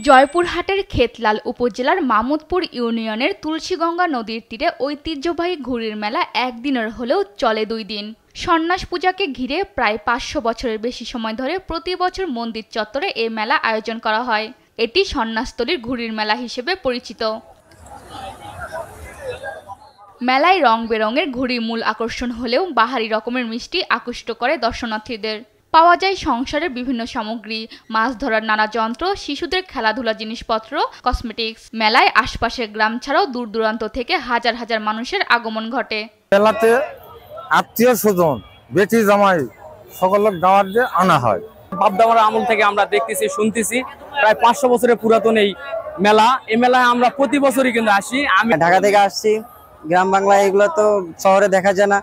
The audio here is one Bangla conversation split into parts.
জয়পুরহাটের খেতলাল উপজেলার মামুদপুর ইউনিয়নের তুলসীগঙ্গা নদীর তীরে ঐতিহ্যবাহী ঘুড়ির মেলা একদিনের হলেও চলে 2 দিন। সন্ন্যাস পূজাকে ঘিরে প্রায় 500 বছরের বেশি সময় ধরে প্রতি বছর মন্দির চত্বরে এই মেলা আয়োজন করা হয়। এটি সন্ন্যাসতলীর ঘুড়ির মেলা হিসেবে পরিচিত। মেলায় রং বেরঙের ঘুড়ি মূল আকর্ষণ হলেও বাহারি রকমের মিষ্টি আকৃষ্ট করে দর্শনার্থীদের। পাওয়া যায় সংসারের বিভিন্ন সামগ্রী, মাছ ধরার নানা যন্ত্র, শিশুদের খেলাধুলা জিনিসপত্র, কসমেটিক্স। মেলায় আশপাশের গ্রাম ছাড়াও দূর দূরান্ত থেকে হাজার হাজার মানুষের আগমন ঘটে। মেলাতে আত্মীয় স্বজন, বেটি জামাই সকল গাঁওয়াতে আনা হয়। বাপ-দাদার আমল থেকে আমরা দেখতেছি, শুনতেছি, প্রায় 500 বছরের পুরাতন এই মেলা। এই মেলায় আমরা প্রতি বছরই কিন্তু আসি। আমি ঢাকা থেকে আসছি। গ্রাম বাংলায় এগুলো তো শহরে দেখা যায় না,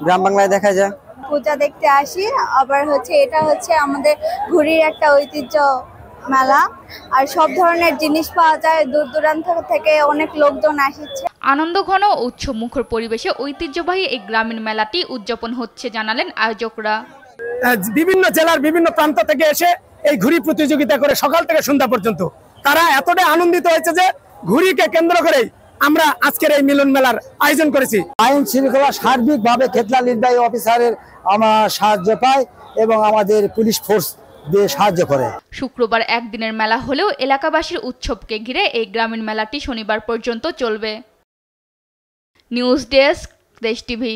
গ্রাম বাংলায় দেখা যায়। পূজা দেখতে আসি, আবার এটা হচ্ছে আমাদের ঘুড়ির একটা ঐতিহ্য মেলা। আর সব ধরনের জিনিস পাওয়া যায়, দূর দূরান্ত থেকে অনেক লোকজন আসছে। আনন্দঘন ও উৎসব মুখর পরিবেশে ঐতিহ্যবাহী এই গ্রামীণ মেলাটি উদযাপন হচ্ছে জানালেন আয়োজকরা। বিভিন্ন জেলার বিভিন্ন প্রান্ত থেকে এসে এই ঘুড়ি প্রতিযোগিতা করে সকাল থেকে সন্ধ্যা পর্যন্ত তারা এতটাই আনন্দিত হয়েছে যে ঘুড়িকে কেন্দ্র করেই আমরা আজকের এই মিলন মেলার আয়োজন করেছি। আইন শৃঙ্খলা সার্বিকভাবে খেতলা নির্বাহী অফিসারের আমরা সাহায্য পাই এবং আমাদের পুলিশ ফোর্স দিয়ে সাহায্য করে। শুক্রবার একদিনের মেলা হলেও এলাকাবাসীর উৎসবকে ঘিরে এই গ্রামীণ মেলাটি শনিবার পর্যন্ত চলবে। নিউজ ডেস্ক, দেশ টিভি।